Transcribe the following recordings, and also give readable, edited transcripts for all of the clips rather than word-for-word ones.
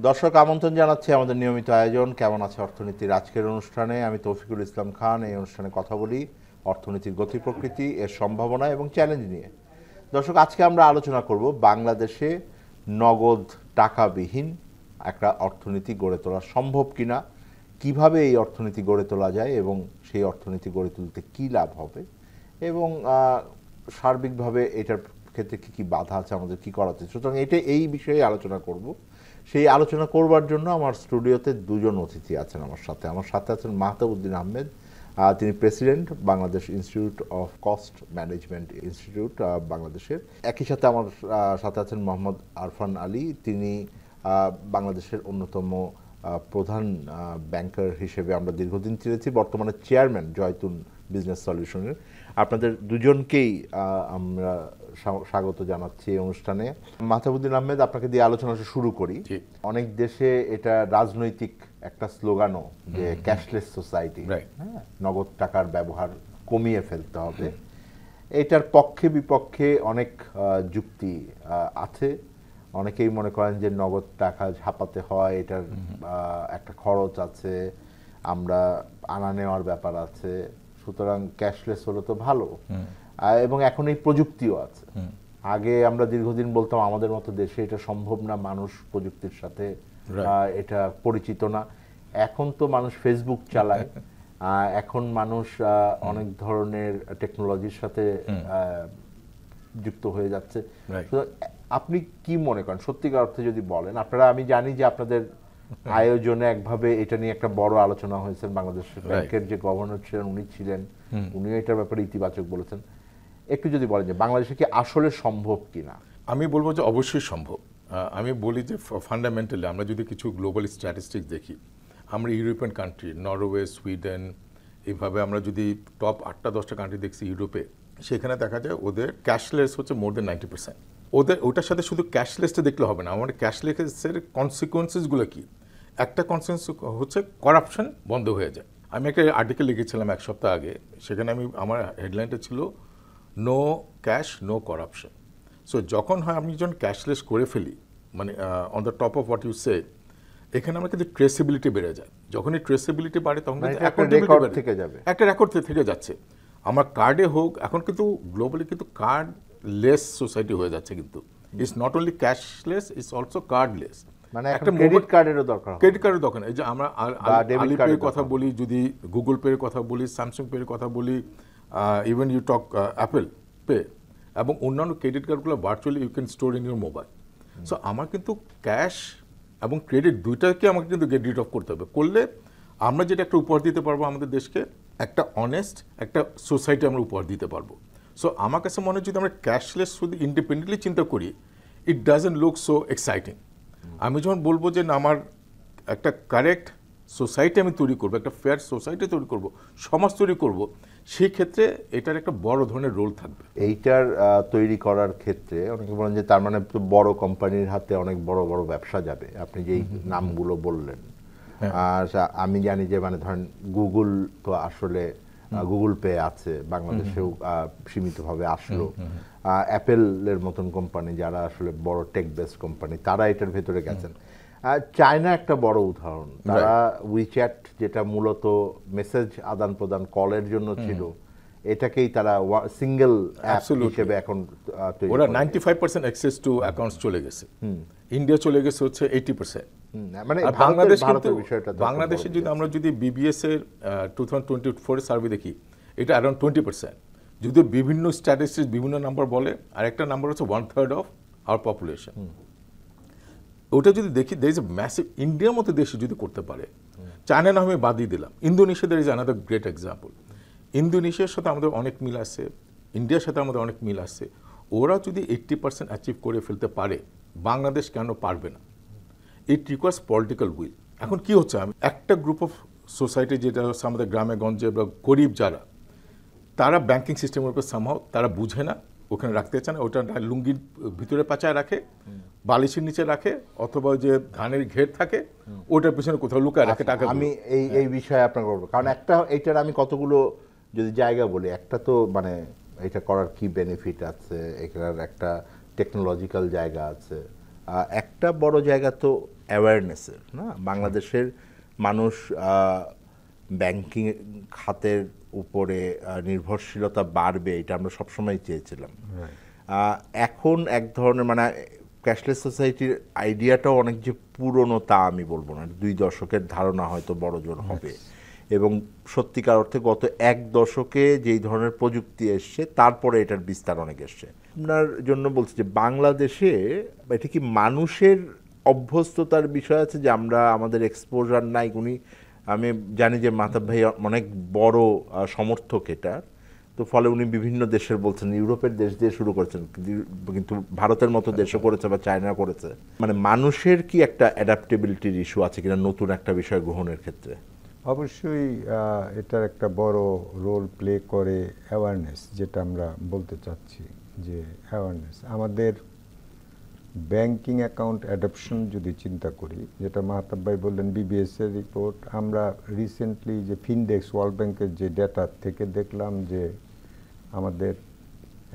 দর্শক আমন্ত্রণ জানাচ্ছি আমাদের নিয়মিত আয়োজন কেমন আছে অর্থনীতির আজকের অনুষ্ঠানে। আমি তৌফিকুল ইসলাম খান। এই অনুষ্ঠানে কথা বলি অর্থনীতির গতি প্রকৃতি, এর সম্ভাবনা এবং চ্যালেঞ্জ নিয়ে। দর্শক, আজকে আমরা আলোচনা করব বাংলাদেশে নগদ টাকাবিহীন একটা অর্থনীতি গড়ে তোলা সম্ভব কিনা, কিভাবে এই অর্থনীতি গড়ে তোলা যায় এবং সেই অর্থনীতি গড়ে তুলতে কী লাভ হবে এবং সার্বিকভাবে এটার ক্ষেত্রে কী কী বাধা আছে, আমাদের কী করা উচিত। সুতরাং এই বিষয়ে আলোচনা করব। সেই আলোচনা করবার জন্য আমার স্টুডিওতে দুজন অতিথি আছেন আমার সাথে আছেন মাহতাবউদ্দিন আহমেদ। তিনি president Bangladesh institute of cost management institute বাংলাদেশের। একই সাথে আমার সাথে আছেন মোহাম্মদ আরফান আলী। তিনি বাংলাদেশের অন্যতম প্রধান ব্যাংকার হিসেবে আমরা দীর্ঘদিন চিনেছি, বর্তমানে চেয়ারম্যান জয়তুন বিজনেস সলিউশনের। আপনাদের দুজনকেই আমরা স্বাগত জানাচ্ছি এই অনুষ্ঠানে। মাহতাবউদ্দিন আহমেদ, আপনাকে দিয়ে আলোচনা শুরু করি। অনেক দেশে এটা রাজনৈতিক একটা স্লোগানও যে ক্যাশলেস সোসাইটি, নগদ টাকার ব্যবহার কমিয়ে ফেলতে হবে। এটার পক্ষে বিপক্ষে অনেক যুক্তি আছে। অনেকেই মনে করেন যে নগদ টাকা ছাপাতে হয়, এটার একটা খরচ আছে, আমরা আনা নেওয়ার ব্যাপার আছে, সুতরাং ক্যাশলেস হলে তো ভালো। এবং এখন এই প্রযুক্তিও আছে। আগে আমরা দীর্ঘদিন বলতাম আমাদের মতো দেশে এটা সম্ভব না, মানুষ প্রযুক্তির সাথে এটা পরিচিত না। এখন তো মানুষ ফেসবুক চালায়, এখন মানুষ অনেক ধরনের টেকনোলজির সাথে যুক্ত হয়ে যাচ্ছে। আপনি কি মনে করেন, সত্যিকার অর্থে যদি বলেন, আপনারা, আমি জানি যে আপনাদের আয়োজনে একভাবে এটা নিয়ে একটা বড় আলোচনা হয়েছে, বাংলাদেশ ব্যাংকের যে গভর্নর ছিলেন উনি ছিলেন, উনিও এটার ব্যাপারে ইতিবাচক বলেছেন। একটু যদি বলেন যে বাংলাদেশে কি আসলে সম্ভব কিনা। আমি বলবো যে অবশ্যই সম্ভব। আমি বলি যে ফান্ডামেন্টালি আমরা যদি কিছু গ্লোবাল স্ট্যাটিস্টিক্স দেখি, আমরা ইউরোপিয়ান কান্ট্রি, নরওয়ে, সুইডেন, এইভাবে আমরা যদি টপ 8-10টা কান্ট্রি দেখছি ইউরোপে, সেখানে দেখা যায় ওদের ক্যাশলেস হচ্ছে মোর দেন 90%। ওটার সাথে শুধু ক্যাশলেসটা দেখলে হবে না, আমাদের ক্যাশলেসের কনসিকুয়েন্সেসগুলো কি। একটা কনসিকুয়েন্স হচ্ছে করাপশন বন্ধ হয়ে যায়। আমি একটা আর্টিকেল লিখেছিলাম এক সপ্তাহ আগে, সেখানে আমার হেডলাইনটা ছিল no cash no corruption. So যখন হয় আমি যখন ক্যাশলেস করে ফেলি, মানে on the top of what you say, এখানে আমার কিন্তু ট্রেসেবিলিটি বেড়ে যায়। যখন এই ট্রেসেবিলিটি বাড়ে তখন একটা রেকর্ড থেকে যাচ্ছে আমার কার্ডে হোক। এখন কিন্তু গ্লোবালি কিন্তু কার্ডলেস সোসাইটি হয়ে যাচ্ছে, কিন্তু it's not only cashless, it's also cardless. মানে একটা ক্রেডিট কার্ডের দরকার। এই যে আমরা আলিপের কথা বলি, যদি গুগল পের কথা বলি, স্যামসাং পের কথা বলি, even you talk Apple pay এবং অন্যান্য ক্রেডিট কার্ডগুলো virtually you can store in your mobile. So আমার কিন্তু ক্যাশ এবং ক্রেডিট দুইটাকে আমাকে কিন্তু গেট রিড অফ করতে হবে। করলে আমরা যেটা একটা উপহার দিতে পারবো আমাদের দেশকে, একটা অনেস্ট একটা সোসাইটি আমরা উপহার দিতে পারবো। সো আমার কাছে মনে হয় যদি আমরা ক্যাশলেস শুধু ইন্ডিপেন্ডেন্টলি চিন্তা করি, it doesn't look so exciting. আমি যখন বলবো যে না, আমার একটা কারেক্ট সোসাইটি আমি তৈরি করবো, একটা ফেয়ার সোসাইটি তৈরি করব, সমাজ তৈরি করব, সেই ক্ষেত্রে এটার একটা বড় ধরনের রোল থাকবে। এইটার তৈরি করার ক্ষেত্রে অনেকে বলেন যে তার মানে বড় কোম্পানির হাতে অনেক বড় বড় ব্যবসা যাবে। আপনি যেই নামগুলো বললেন, আর আমি জানি যে মানে ধরেন গুগল তো আসলে গুগল পে আছে বাংলাদেশেও সীমিতভাবে আসলো। অ্যাপেলের মতন কোম্পানি যারা আসলে বড় টেক বেস কোম্পানি, তারা এটার ভেতরে গেছেন। চায়না একটা বড় উদাহরণ। তারা উইচ্যাট, যেটা মূলত মেসেজ আদান প্রদান কলের জন্য ছিল, এটাকেই তারা সিঙ্গেল অ্যাপ হিসেবে এখন ওরা 95% অ্যাক্সেস টু অ্যাকাউন্টস চলে গেছে। ইন্ডিয়া চলে গেছে হচ্ছে 80%। মানে বাংলাদেশ কিন্তু, বাংলাদেশে যদি আমরা যদি বিবিএস এর 2024 সার্ভে দেখি, এটা অ্যারাউন্ড 20%। যদিও বিভিন্ন স্ট্যাটিস্টিক্স বিভিন্ন নাম্বার বলে, আর একটা নাম্বার হচ্ছে 1/3 অফ আওয়ার পপুলেশন। ওটা যদি দেখি, দের ইজ এ ম্যাসিভ। ইন্ডিয়ার মতো দেশে যদি করতে পারে, চায়না না আমি বাদ দিয়ে দিলাম, Indonesia there is another great example. ইন্দোনেশিয়ার সাথে আমাদের অনেক মিল আছে, ইন্ডিয়ার সাথে আমাদের অনেক মিল আছে। ওরা যদি 80% অ্যাচিভ করে ফেলতে পারে, বাংলাদেশ কেন পারবে না? It requires political will. এখন কি হচ্ছে, আমি একটা গ্রুপ অফ সোসাইটি, যেটা হচ্ছে আমাদের গ্রামে গঞ্জে বা গরিব যারা, তারা ব্যাংকিং সিস্টেমের উপর সামহাও তারা বুঝে না, ওখানে রাখতে চায় না। ওটা লুঙ্গির ভিতরে পাচায় রাখে, বালিশের নিচে রাখে, অথবা যে ধানের ঘের থাকে ওটার পিছনে কোথাও লুকায় রাখে টাকা। আমি এই বিষয়ে আপনার বলবো, কারণ একটা এইটার আমি কতগুলো যদি জায়গা বলি, একটা তো মানে এটা করার কি বেনিফিট আছে, এটার একটা টেকনোলজিক্যাল জায়গা আছে, একটা বড় জায়গা তো অ্যাওয়ারনেসের, না? বাংলাদেশের মানুষ ব্যাংকিং খাতের উপরে নির্ভরশীলতা বাড়বে, এটা আমরা সবসময় চেয়েছিলাম। এখন এক ধরনের মানে ক্যাশলেস সোসাইটির আইডিয়াটাও অনেক যে পুরনো তা আমি বলবো না, 2 দশকের ধারণা হয়তো বড় জোর হবে। এবং সত্যিকার অর্থে গত 1 দশকে যেই ধরনের প্রযুক্তি এসছে তারপরে এটার বিস্তার অনেক এসছে। আপনার জন্য বলছি যে বাংলাদেশে এটা কি মানুষের অভ্যস্ততার বিষয় আছে যে আমরা আমাদের এক্সপোজার নাই? উনি আমি জানি যে মাহতাব ভাই অনেক বড় সমর্থক এটার, তো ফলে উনি বিভিন্ন দেশের বলছেন, ইউরোপের দেশ দিয়ে শুরু করেছেন, কিন্তু ভারতের মতো দেশও করেছে বা চায়না করেছে। মানে মানুষের কি একটা অ্যাডাপ্টেবিলিটির ইস্যু আছে কিনা নতুন একটা বিষয় গ্রহণের ক্ষেত্রে? অবশ্যই এটার একটা বড় রোল প্লে করে অ্যাওয়ারনেস, যেটা আমরা বলতে চাচ্ছি যে অ্যাওয়ারনেস। আমাদের ব্যাংকিং অ্যাকাউন্ট অ্যাডপশন যদি চিন্তা করি, যেটা মাহতাব ভাই বললেন বিবিএস এর রিপোর্ট, আমরা রিসেন্টলি যে ফিনডেক্স ওয়ার্ল্ড ব্যাংকের যে ডেটা থেকে দেখলাম যে আমাদের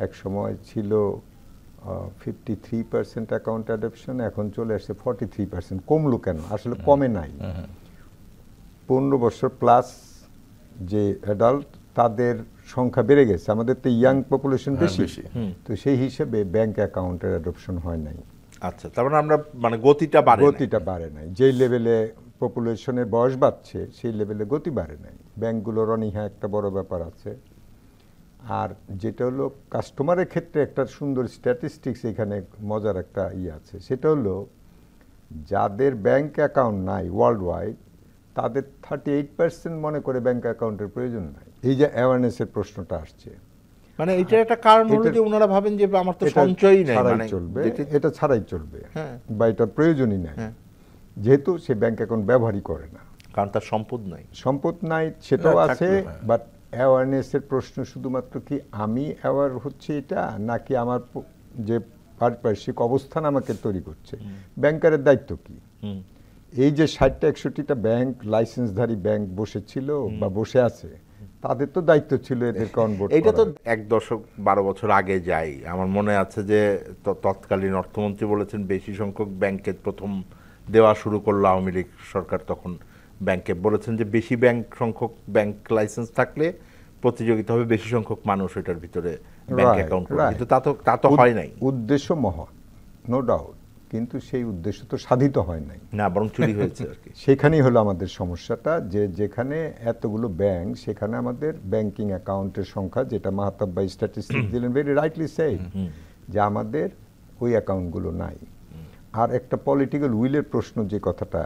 এক সময় ছিল 53% অ্যাকাউন্ট অ্যাডপশন, এখন চলে আসছে 43%। কমলো কেন? আসলে কমে নাই। 15 বছর প্লাস যে অ্যাডাল্ট তাদের সংখ্যা বেড়ে গেছে। আমাদের তো ইয়াং পপুলেশন বেশি, তো সেই হিসেবে ব্যাংক অ্যাকাউন্টের অ্যাডপশন হয় নাই। আচ্ছা, তার মানে আমরা মানে গতিটা বাড়ে নাই। যেই লেভেলে পপুলেশনের বয়স বাড়ছে সেই লেভেলে গতি বাড়ে নাই। ব্যাংকগুলোর অনীহা একটা বড় ব্যাপার আছে। আর যেটা হলো কাস্টমারের ক্ষেত্রে একটা সুন্দর স্ট্যাটিস্টিক্স এখানে মজার একটা আছে, সেটা হলো যাদের ব্যাংক অ্যাকাউন্ট নাই ওয়ার্ল্ড ওয়াইড, তাদের 38% মনে করে ব্যাংক অ্যাকাউন্টের প্রয়োজন নাই। এই যে অ্যাওয়ারনেসের প্রশ্নটা আসছে, মানে এটা একটা কারণ হলো যে ওনারা ভাবেন যে আমার তো সঞ্চয়ই নাই, মানে চলবে, এটা ছাড়াই চলবে, বা এটা প্রয়োজনই নাই, যেহেতু সে ব্যাংক অ্যাকাউন্ট ব্যবহারই করে না, কারণ তার সম্পদ নাই। সেটাও আছে। বাট অ্যাওয়ারনেসের প্রশ্ন শুধুমাত্র কি আমি অ্যাওয়ার হচ্ছে এটা, নাকি আমার যে পারিপার্শ্বিক অবস্থান আমাকে তৈরি করছে? ব্যাংকারের দায়িত্ব কি? এই যে 60টা-61টা ব্যাংক লাইসেন্সধারী ব্যাংক বসেছিল বা বসে আছে, তাদের তো দায়িত্ব ছিল এদেরকে অনবোর্ড করা। এটা তো 1 দশক 12 বছর আগে যাই, আমার মনে আছে যে তৎকালীন অর্থমন্ত্রী বলেছেন বেশি সংখ্যক ব্যাংকে প্রথম দেওয়া শুরু করলো আওয়ামী লীগ সরকার। তখন ব্যাংকে বলেছেন যে বেশি সংখ্যক ব্যাংক লাইসেন্স থাকলে প্রতিযোগিতা হবে, বেশি সংখ্যক মানুষ এটার ভিতরে ব্যাংক অ্যাকাউন্ট করবে, কিন্তু তা তো হয় নাই। উদ্দেশ্য মহৎ, নো ডাউট, কিন্তু সেই উদ্দেশ্য তো সাধিত হয় নাই, না বরং চুরি হয়েছে আর কি। সেখানেই হলো আমাদের সমস্যাটা, যে যেখানে এতগুলো ব্যাংক, সেখানে আমাদের ব্যাংকিং অ্যাকাউন্টের সংখ্যা, যেটা মাহতাব ভাই স্ট্যাটিস্টিক্স দিলেন ভেরি রাইটলি সেড, যে আমাদের ওই অ্যাকাউন্টগুলো নাই। আর একটা পলিটিক্যাল উইলের প্রশ্ন, যে কথাটা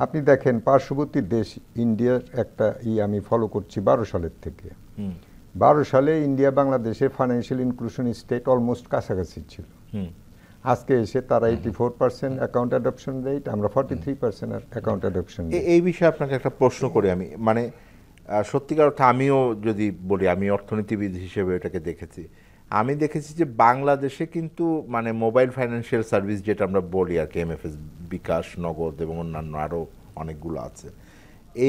আপনি দেখেন, পার্শ্ববর্তী দেশ ইন্ডিয়ার একটা আমি ফলো করছি 12 সালের থেকে। 12 সালে ইন্ডিয়া বাংলাদেশের ফাইন্যান্সিয়াল ইনক্লুশন স্টেট অলমোস্ট কাছাকাছি ছিল। আজকে এসে তারা 84% অ্যাকাউন্ট অ্যাডপশন রেট, আমরা 43% অ্যাকাউন্ট অ্যাডপশন রেট। এই বিষয়ে আপনাকে একটা প্রশ্ন করি আমি, মানে সত্যিকার অর্থে আমিও যদি বলি, আমি অর্থনীতিবিদ হিসেবে এটাকে দেখেছি। আমি দেখেছি যে বাংলাদেশে কিন্তু মানে মোবাইল ফাইন্যান্সিয়াল সার্ভিস যেটা আমরা বলি আর কি, এমএফএস, বিকাশ, নগদ এবং অন্যান্য আরও অনেকগুলো আছে,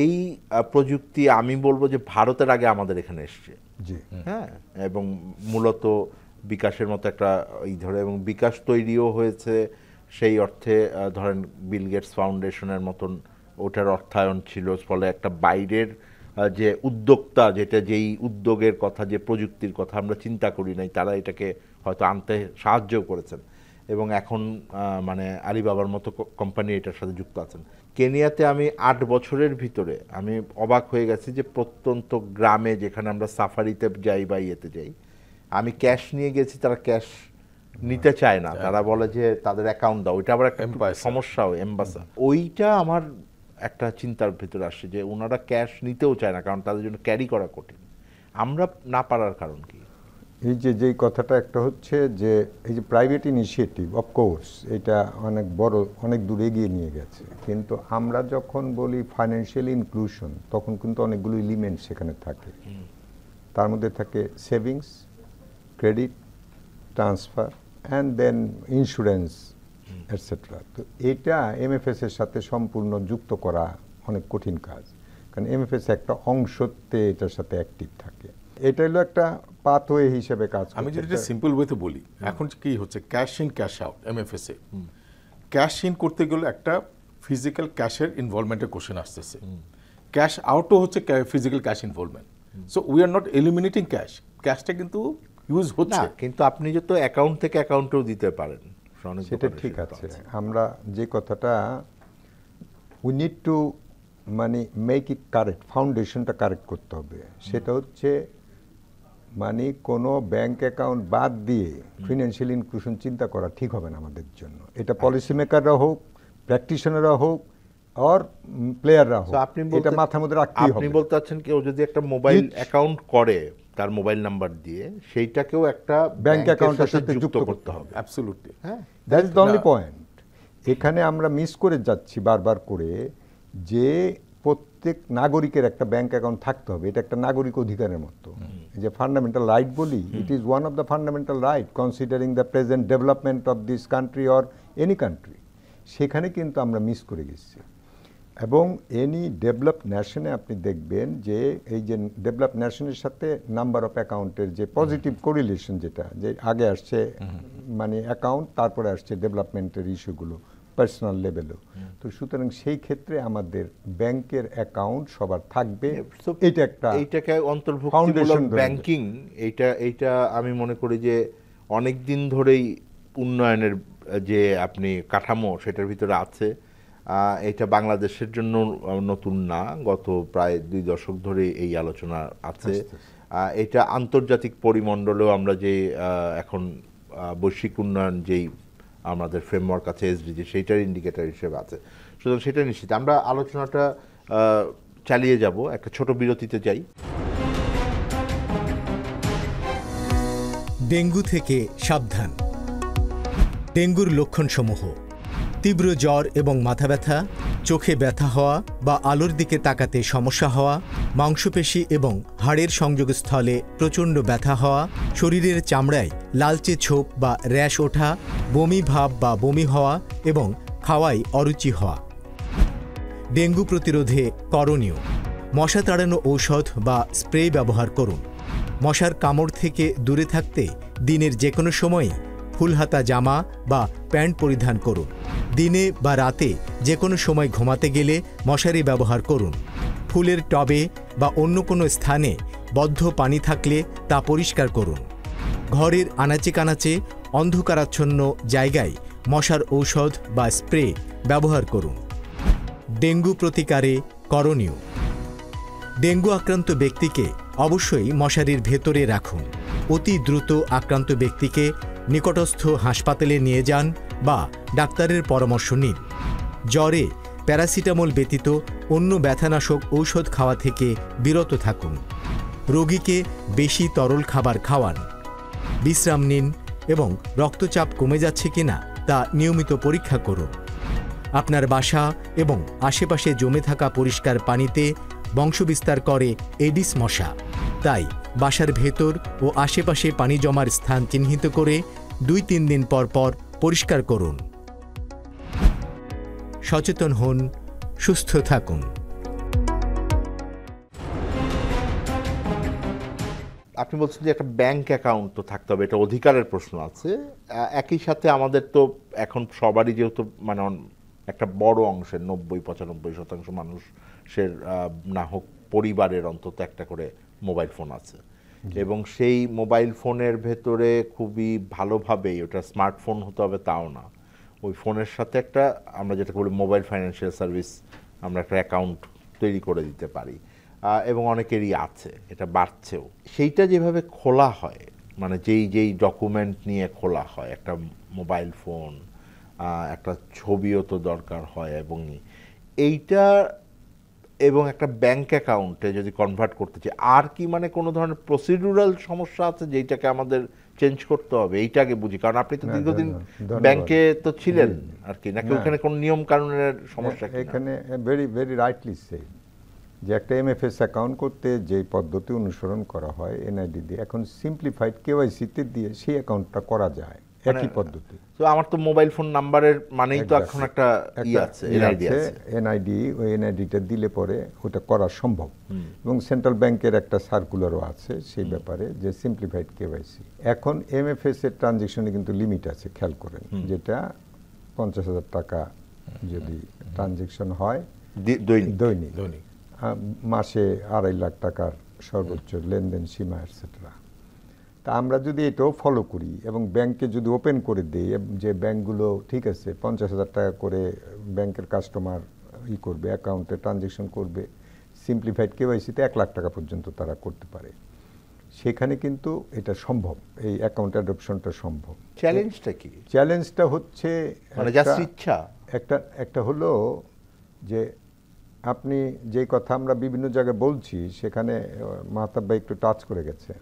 এই প্রযুক্তি আমি বলবো যে ভারতের আগে আমাদের এখানে এসছে। হ্যাঁ, এবং মূলত বিকাশের মতো একটা ধরে, এবং বিকাশ তৈরিও হয়েছে সেই অর্থে ধরেন বিল গেটস ফাউন্ডেশনের মতন ওটার অর্থায়ন ছিল, ফলে একটা বাইরের যে উদ্যোক্তা, যেটা যেই উদ্যোগের কথা, যে প্রযুক্তির কথা আমরা চিন্তা করি নাই, তারা এটাকে হয়তো আনতে সাহায্য করেছেন, এবং এখন মানে আলিবাবার মতো কোম্পানি এটার সাথে যুক্ত আছেন। কেনিয়াতে আমি 8 বছরের ভিতরে আমি অবাক হয়ে গেছি যে প্রত্যন্ত গ্রামে, যেখানে আমরা সাফারিতে যাই বা ইয়েতে যাই, আমি ক্যাশ নিয়ে গেছি, তারা ক্যাশ নিতে চায় না, তারা বলে যে তাদের অ্যাকাউন্ট দাও। ওইটা আবার একটা সমস্যাও, এমবাসা। ওইটা আমার একটা চিন্তার ভিতরে আসছে যে ওনারা ক্যাশ নিতেও চায় না, কারণ তাদের জন্য ক্যারি করা কঠিন। আমরা না পারার কারণ কি? এই যেই কথাটা একটা হচ্ছে যে এই যে প্রাইভেট ইনিশিয়েটিভ, অফকোর্স এটা অনেক বড়, অনেক দূর এগিয়ে নিয়ে গেছে, কিন্তু আমরা যখন বলি ফাইন্যান্সিয়াল ইনক্লুশন, তখন কিন্তু অনেকগুলো এলিমেন্ট সেখানে থাকে। তার মধ্যে থাকে savings, credit, transfer and then insurance etcetera. তো এটা এমএফএস এর সাথে সম্পূর্ণ যুক্ত করা অনেক কঠিন কাজ, কারণ এমএফএস একটা অংশতে এটার সাথে অ্যাক্টিভ থাকে। এটা হলো একটা পাথওয়ে হিসেবে কাজ করে। আমি যদি এটা সিম্পল ওয়েতে বলি, এখন কি হচ্ছে, cash in cash out MFS A, cash in করতে গেলে একটা ফিজিক্যাল ক্যাশের ইনভলভমেন্টের কোশ্চেন আসতেছে, ক্যাশ আউটও হচ্ছে physical cash involvement. So we are not eliminating cash, ক্যাশটা কিন্তু ইউজ না, হচ্ছে। কিন্তু আপনি যত অ্যাকাউন্ট থেকে অ্যাকাউন্টেও দিতে পারেন, অনেক সেটা দোকানে ঠিক সেটা তো আছে। আমরা যে কথাটা উই নিড টু মানে মেক ইট কারেক্ট, ফাউন্ডেশনটা কারেক্ট করতে হবে। সেটা হচ্ছে মানে কোনো ব্যাংক অ্যাকাউন্ট বাদ দিয়ে ফিনান্সিয়াল ইনক্লুশন চিন্তা করা ঠিক হবে না আমাদের জন্য। এটা পলিসি মেকাররা হোক, প্র্যাকটিশনাররা হোক, আর প্লেয়াররা হোক, So আপনি এটা মাথার মধ্যে রাখতেই আপনি হবে। বলতে চাচ্ছেন কেউ যদি একটা মোবাইল অ্যাকাউন্ট করে তার মোবাইল নাম্বার দিয়ে, সেইটাকেও একটা ব্যাংক ব্যাংকের অ্যাকাউন্টের সাথে যুক্ত করতে হবে। অ্যাবসলিউটলি। হ্যাঁ, that is the only point. এখানে আমরা মিস করে যাচ্ছি বারবার করে যে প্রত্যেক নাগরিকের একটা ব্যাংক অ্যাকাউন্ট থাকতে হবে। এটা একটা নাগরিক অধিকারের মতো, এই যে ফান্ডামেন্টাল রাইট বলি, it is one of the fundamental right considering the present development of this country or any country. সেখানে কিন্তু আমরা মিস করে গেছি। এবং এনি ডেভেলপ নেশনে আপনি দেখবেন যে এই যে ডেভেলপ নেশনের সাথে নাম্বার অফ অ্যাকাউন্টের যে পজিটিভ কোরিলেশন, যেটা যে আগে আসছে মানে অ্যাকাউন্ট, তারপরে আসছে ডেভেলপমেন্টের ইস্যুগুলো পার্সোনাল লেভেলেও। তো সুতরাং সেই ক্ষেত্রে আমাদের ব্যাংকের অ্যাকাউন্ট সবার থাকবে, So এটা একটা এইটাকে অন্তর্ভুক্তিমূলক foundation ধরে ব্যাংকিং, এইটা আমি মনে করি যে অনেক দিন ধরেই উন্নয়নের যে আপনি কাঠামো সেটার ভিতরে আছে। এটা বাংলাদেশের জন্য নতুন না, গত প্রায় 2 দশক ধরে এই আলোচনা আছে। এটা আন্তর্জাতিক পরিমণ্ডলেও আমরা যে এখন বৈশ্বিক উন্নয়ন যেই আমাদের ফ্রেমওয়ার্ক আছে এসডিজি, সেইটার ইন্ডিকেটর হিসেবে আছে। সুতরাং সেটা নিশ্চিত আমরা আলোচনাটা চালিয়ে যাব। একটা ছোট বিরতিতে যাই। ডেঙ্গু থেকে সাবধান। ডেঙ্গুর লক্ষণসমূহ: তীব্র জ্বর এবং মাথা ব্যথা, চোখে ব্যথা হওয়া বা আলোর দিকে তাকাতে সমস্যা হওয়া, মাংসপেশি এবং হাড়ের সংযোগস্থলে প্রচণ্ড ব্যথা হওয়া, শরীরের চামড়ায় লালচে ছোপ বা র্যাশ ওঠা, বমি ভাব বা বমি হওয়া এবং খাওয়ায় অরুচি হওয়া। ডেঙ্গু প্রতিরোধে করণীয়: মশা তাড়ানো ঔষধ বা স্প্রে ব্যবহার করুন। মশার কামড় থেকে দূরে থাকতে দিনের যে কোনো সময়ই ফুলহাতা জামা বা প্যান্ট পরিধান করুন। দিনে বা রাতে যে কোনো সময় ঘুমাতে গেলে মশারি ব্যবহার করুন। ফুলের টবে বা অন্য কোনো স্থানে বদ্ধ পানি থাকলে তা পরিষ্কার করুন। ঘরের আনাচে কানাচে অন্ধকারাচ্ছন্ন জায়গায় মশার ঔষধ বা স্প্রে ব্যবহার করুন। ডেঙ্গু প্রতিকারে করণীয়: ডেঙ্গু আক্রান্ত ব্যক্তিকে অবশ্যই মশারির ভেতরে রাখুন। অতি দ্রুত আক্রান্ত ব্যক্তিকে নিকটস্থ হাসপাতালে নিয়ে যান বা ডাক্তারের পরামর্শ নিন। জ্বরে প্যারাসিটামল ব্যতীত অন্য ব্যথানাশক ঔষধ খাওয়া থেকে বিরত থাকুন। রোগীকে বেশি তরল খাবার খাওয়ান। বিশ্রাম নিন এবং রক্তচাপ কমে যাচ্ছে কিনা তা নিয়মিত পরীক্ষা করুন। আপনার বাসা এবং আশেপাশে জমে থাকা পরিষ্কার পানিতে বংশবিস্তার করে এডিস মশা। তাই বাসার ভেতর ও আশেপাশে পানি জমার স্থান চিহ্নিত করে 2-3 দিন পর পর পরিষ্কার করুন। সচেতন হন, সুস্থ থাকুন। আপনি বলছেন যে একটা ব্যাংক অ্যাকাউন্ট তো থাকতে হবে, এটা অধিকারের প্রশ্ন আছে। একই সাথে আমাদের তো এখন সবারই যেহেতু মানে একটা বড় অংশের 90-95% মানুষের না হোক পরিবারের অন্তত একটা করে মোবাইল ফোন আছে, এবং সেই মোবাইল ফোনের ভেতরে খুবই ভালোভাবেই, ওটা স্মার্টফোন হতে হবে তাও না, ওই ফোনের সাথে একটা আমরা যেটা বলি মোবাইল ফাইন্যান্সিয়াল সার্ভিস, আমরা একটা অ্যাকাউন্ট তৈরি করে দিতে পারি, এবং অনেকেরই আছে, এটা বাড়ছেও। সেইটা যেভাবে খোলা হয়, মানে যেই ডকুমেন্ট নিয়ে খোলা হয়, একটা মোবাইল ফোন, একটা ছবিও তো দরকার হয়, এবং এইটা এবং একটা ব্যাংক অ্যাকাউন্টে যদি কনভার্ট করতে চাই, আর কি মানে কোনো ধরনের প্রসিডিউরাল সমস্যা আছে যেটাকে আমাদের চেঞ্জ করতে হবে? এইটা আগে বুঝি, কারণ আপনি তো দীর্ঘদিন ব্যাংকে তো ছিলেন আর কি, নাকি ওখানে কোনো নিয়ম কানুনের সমস্যা? এখানে ভেরি ভেরি রাইটলি সে যে একটা এমএফএস অ্যাকাউন্ট করতে যে পদ্ধতি অনুসরণ করা হয় এনআইডি দিয়ে, এখন সিম্পলিফাইড কেওয়াইসিতে দিয়ে সেই অ্যাকাউন্টটা করা যায় একই পদ্ধতি। তো আমার তো মোবাইল ফোন নাম্বারের মানেই তো এখন একটা আছে, এনআইডি আছে। এনআইডি, ওই এনআইডিটা দিলে পরে ওটা করা সম্ভব, এবং সেন্ট্রাল ব্যাংকের একটা সার্কুলারও আছে সেই ব্যাপারে যে সিম্পলিফাইড কেওয়াইসি। এখন এমএফএস এর ট্রানজেকশনে কিন্তু লিমিট আছে, খেয়াল করেন, যেটা 50,000 টাকা যদি ট্রানজেকশন হয় দৈনিক দৈনিক, দৈনিক মাসে 2.5 লাখ টাকার সর্বোচ্চ লেনদেন সীমা এটসেট্রা। তা আমরা যদি এটাও ফলো করি এবং ব্যাংকে যদি ওপেন করে দিই যে ব্যাংকগুলো ঠিক আছে 50,000 টাকা করে ব্যাংকের কাস্টমার করবে, অ্যাকাউন্টে ট্রানজেকশন করবে, সিম্পলিফাইড কেওয়াইসিতে 1 লাখ টাকা পর্যন্ত তারা করতে পারে, সেখানে কিন্তু এটা সম্ভব, এই অ্যাকাউন্ট অ্যাডপশনটা সম্ভব। চ্যালেঞ্জটা কি? চ্যালেঞ্জটা হচ্ছে মানে জাস্ট ইচ্ছা একটা হলো যে আপনি যে কথা আমরা বিভিন্ন জায়গায় বলছি সেখানে মাহতাব ভাই একটু টাচ করে গেছে,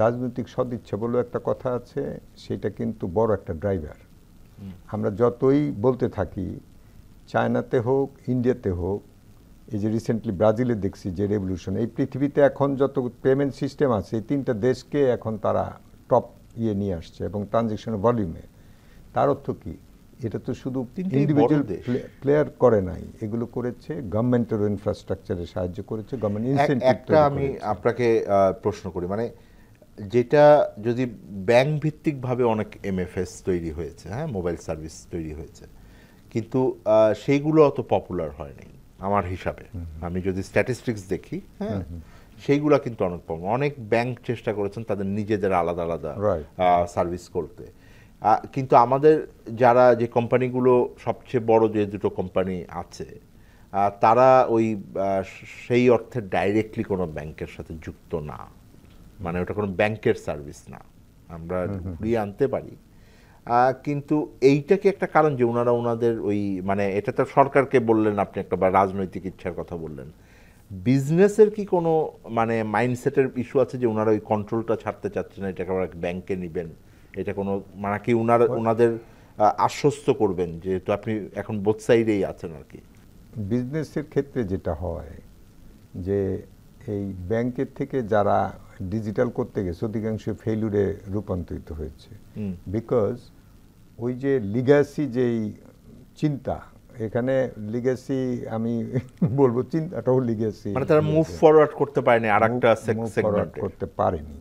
রাজনৈতিক সদিচ্ছা বলে একটা কথা আছে, সেটা কিন্তু বড় একটা ড্রাইভার। আমরা যতই বলতে থাকি, চায়নাতে হোক ইন্ডিয়াতে হোক, এই যে রিসেন্টলি ব্রাজিলে দেখছি যে রেভলিউশন, এই পৃথিবীতে এখন যত পেমেন্ট সিস্টেম আছে এই 3টা দেশকে এখন তারা টপ নিয়ে আসছে এবং ট্রানজেকশনের ভলিউমে। তার অর্থ কি? এটা তো শুধু ইন্ডিভিজুয়াল প্লেয়ার করে নাই, এগুলো করেছে গভর্নমেন্টের ইনফ্রাস্ট্রাকচারে সাহায্য করেছে, গভর্নমেন্ট ইনসেন্টিভ। একটা আমি আপনাকে প্রশ্ন করি, মানে যেটা যদি ব্যাংক ভিত্তিকভাবে অনেক এমএফএস তৈরি হয়েছে, হ্যাঁ, মোবাইল সার্ভিস তৈরি হয়েছে, কিন্তু সেইগুলো অত পপুলার হয়নি আমার হিসাবে। আমি যদি স্ট্যাটিস্টিক্স দেখি, হ্যাঁ, সেইগুলো কিন্তু অনেক ব্যাংক চেষ্টা করেছেন তাদের নিজেদের আলাদা আলাদা সার্ভিস করতে, কিন্তু আমাদের যারা যে কোম্পানিগুলো সবচেয়ে বড় যে দুটো কোম্পানি আছে তারা ওই সেই অর্থে ডাইরেক্টলি কোনো ব্যাংকের সাথে যুক্ত না, মানে ওটা কোনো ব্যাংকের সার্ভিস না, আমরা ঘুরিয়ে আনতে পারি। কিন্তু এইটা কি একটা কারণ যে ওনাদের ওই মানে এটা তো সরকারকে বললেন আপনি একটা, বা রাজনৈতিক ইচ্ছার কথা বললেন, বিজনেসের কি কোনো মানে মাইন্ডসেটের ইস্যু আছে যে ওনারা ওই কন্ট্রোলটা ছাড়তে চাচ্ছেন না, এটাকে আবার ব্যাংকে নেবেন, এটা কোনো মানে কি ওনাদের আশ্বস্ত করবেন যেহেতু আপনি এখন বোথ সাইডেই আছেন আর কি? বিজনেসের ক্ষেত্রে যেটা হয় যে এই ব্যাংকের থেকে যারা ডিজিটাল করতে গেছে অধিকাংশ ফেইলুরে রূপান্তরিত হয়েছে, বিকজ ওই যে লিগ্যাসি যেই চিন্তা, এখানে লিগ্যাসি আমি বলবো চিন্তাটাও লিগ্যাসি, মানে তারা মুভ ফরওয়ার্ড করতে পারেনি, আরেকটা সেগমেন্ট করতে পারেনি।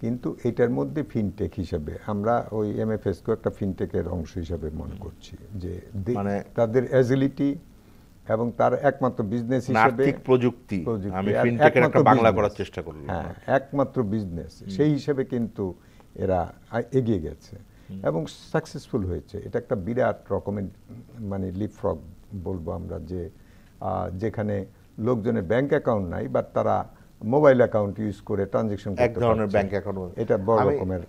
কিন্তু এটার মধ্যে ফিনটেক হিসেবে আমরা ওই এমএফএস কে একটা ফিনটেকের অংশ হিসেবে মনে করছি, যে মানে তাদের এজিলিটি এবং তার একমাত্র বিজনেস হিসেবে আর্থিক প্রযুক্তি, আমি ফিনটেকের একটা বাংলা করার চেষ্টা করলাম, হ্যাঁ, একমাত্র বিজনেস সেই হিসেবে কিন্তু এরা এগিয়ে গেছে এবং সাকসেসফুল হয়েছে। এটা একটা বিরাট রকমের মানে লিপফ্রগ বলবো আমরা, যে যেখানে লোকজনের ব্যাংক অ্যাকাউন্ট নাই বাট তারা মোবাইল অ্যাকাউন্ট ইউজ করে ট্রানজেকশন করতে এক ধরনের ব্যাংক অ্যাকাউন্ট, এটা বড় রকমের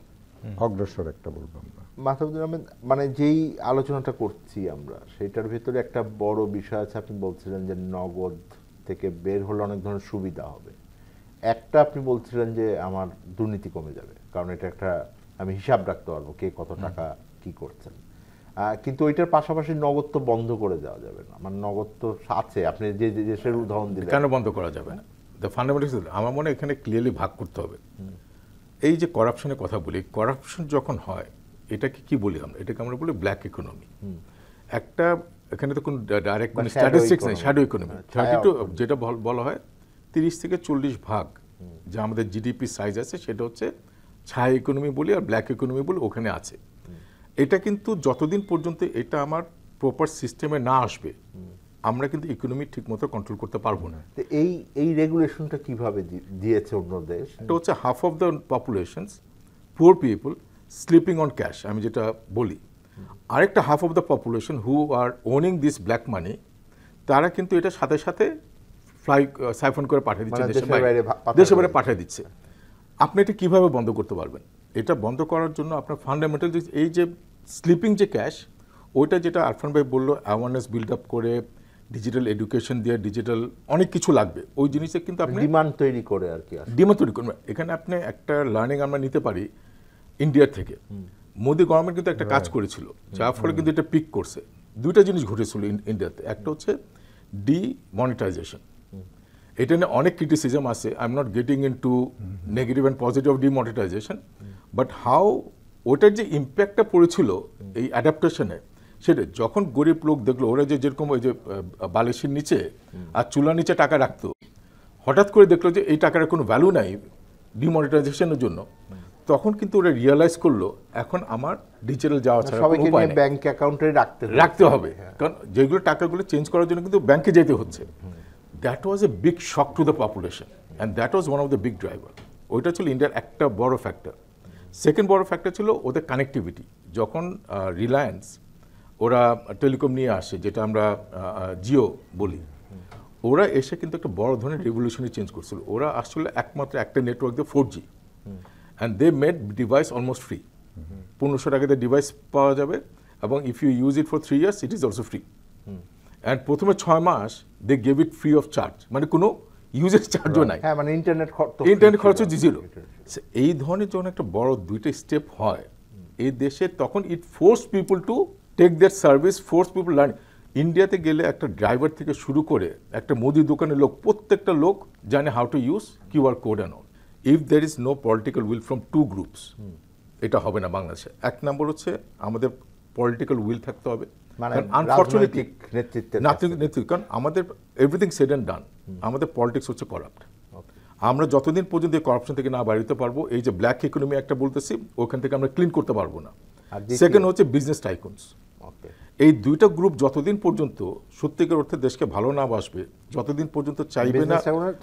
অগ্রসর একটা বলবো আমরা। মাহতাবুদ্দিন আহমেদ, মানে যেই আলোচনাটা করছি আমরা সেটার ভিতরে একটা বড় বিষয় আছে, আপনি বলছিলেন যে নগদ থেকে বের হলে অনেক ধরনের সুবিধা হবে। একটা আপনি বলছিলেন যে আমার দুর্নীতি কমে যাবে, কারণ এটা একটা আমি হিসাব রাখতে পারবো কে কত টাকা কি করছেন, কিন্তু ওইটার পাশাপাশি নগদ তো বন্ধ করে দেওয়া যাবে না, মানে নগদ তো আছে, আপনি যে দেশের উদাহরণ দিলেন, কেন বন্ধ করা যাবে না? দ্য ফান্ডামেন্টালস আমার মনে হয় এখানে ক্লিয়ারলি ভাগ করতে হবে। এই যে করাপশনের কথা বলি, করাপশন যখন হয় এটাকে কি বলি আমরা? এটাকে আমরা বলি ব্ল্যাক ইকোনমি। একটা এখানে তো কোনো ডাইরেক্ট কোনো স্ট্যাটিস্টিক্স নেই, শ্যাডো ইকোনমি। 32 যেটা বলা হয় 30 থেকে 40 ভাগ যে আমাদের জিডিপি সাইজ আছে সেটা হচ্ছে ছায়া ইকোনমি বলি আর ব্ল্যাক ইকোনমি বলি, ওখানে আছে। এটা কিন্তু যতদিন পর্যন্ত এটা আমার প্রপার সিস্টেমে না আসবে আমরা কিন্তু ইকোনমি ঠিকমতো কন্ট্রোল করতে পারবো না। এই রেগুলেশনটা কিভাবে দিয়েছে অন্য দেশ? এটা হচ্ছে half of the populations poor people sleeping on cash, আমি যেটা বলি। আরেকটা half of the population who are owning this black money, তারা কিন্তু এটা সাথে সাথে সাইফন করে পাঠিয়ে দিচ্ছে, দেশের বাইরে পাঠিয়ে দিচ্ছে। আপনি এটা কিভাবে বন্ধ করতে পারবেন? এটা বন্ধ করার জন্য আপনার ফান্ডামেন্টাল এই যে স্লিপিং যে ক্যাশ, ওইটা যেটা আরফান ভাই বললো, অ্যাওয়ারনেস বিল্ড আপ করে ডিজিটাল এডুকেশন দিয়ে ডিজিটাল অনেক কিছু লাগবে, ওই জিনিসে কিন্তু আপনি ডিমান্ড তৈরি করে আর কি, ডিমান্ড তৈরি করবেন। এখানে আপনি একটা লার্নিং আমরা নিতে পারি ইন্ডিয়ার থেকে। মোদি গভর্নমেন্ট কিন্তু একটা কাজ করেছিল, যার ফলে কিন্তু এটা পিক করছে। দুইটা জিনিস ঘটেছিল ইন্ডিয়াতে, একটা হচ্ছে ডিমনিটাইজেশন। এটা নিয়ে অনেক ক্রিটিসিজম আছে, I am not getting into negative and positive of demonetization, but how ওটার যে ইম্প্যাক্টটা পড়েছিল এই অ্যাডাপ্টেশনে, সেটা যখন গরিব লোক দেখলো ওরা যে যেরকম ওই যে বালিশের নিচে আর চুলার নিচে টাকা রাখতো, হঠাৎ করে দেখলো যে এই টাকার কোনো ভ্যালু নাই ডিমনিটাইজেশনের জন্য, তখন কিন্তু ওরা রিয়েলাইজ করলো এখন আমার ডিজিটাল যাওয়া ছাড়া কোনো সবাইকে উপায় নিয়ে নেই। ব্যাংক অ্যাকাউন্টে রাখতে হবে, কারণ যেগুলো টাকাগুলো চেঞ্জ করার জন্য কিন্তু ব্যাংকে যেতে হচ্ছে। That was a big shock to the population and that was one of the big driver. ওইটা ছিল ইন্ডিয়ার একটা বড় ফ্যাক্টর। সেকেন্ড বড় ফ্যাক্টর ছিল ওদের কানেক্টিভিটি। যখন রিলায়েন্স ওরা টেলিকম নিয়ে আসে, যেটা আমরা জিও বলি, ওরা এসে কিন্তু একটা বড় ধরনের রেভলিউশনারি চেঞ্জ করছিল। ওরা আসলে একমাত্র একটা নেটওয়ার্ক দিয়ে 4G, and they made device almost free. 1500 টাকাতে ডিভাইস পাওয়া যাবে, এবং if you use it for 3 years it is also free. And প্রথমে 6 মাস they gave it free of charge, মানে কোনো ইউজের চার্জও নাই। হ্যাঁ, মানে ইন্টারনেট খরচ ছিল। এই ধরনের যখন একটা বড় দুইটা স্টেপ হয় এই দেশে, তখন it force people to take their service, force people learn. ইন্ডিয়াতে গেলে একটা ড্রাইভার থেকে শুরু করে একটা মুদি দোকানের লোক, প্রত্যেকটা লোক জানে how to use QR code and all. If there is no political will from two groups, এটা হবে না বাংলাদেশে। এক নম্বর হচ্ছে আমাদের পলিটিক্যাল উইল থাকতে হবে, মানে আনফরচুনেটলি নেতৃত্ব, কারণ আমাদের এভরিথিং সেড অ্যান্ড ডান, আমাদের পলিটিক্স হচ্ছে করাপ্ট। আমরা যতদিন পর্যন্ত এই করাপশন থেকে না বাড়িতে পারবো, এই যে ব্ল্যাক ইকোনমি একটা বলতেছি, ওখান থেকে আমরা ক্লিন করতে পারবো না। সেকেন্ড হচ্ছে বিজনেস টাইকুনস। এই দুইটা গ্রুপ যতদিন পর্যন্ত সত্যিকার অর্থে দেশকে ভালো না বাসবে, যতদিন পর্যন্ত চাইবে না।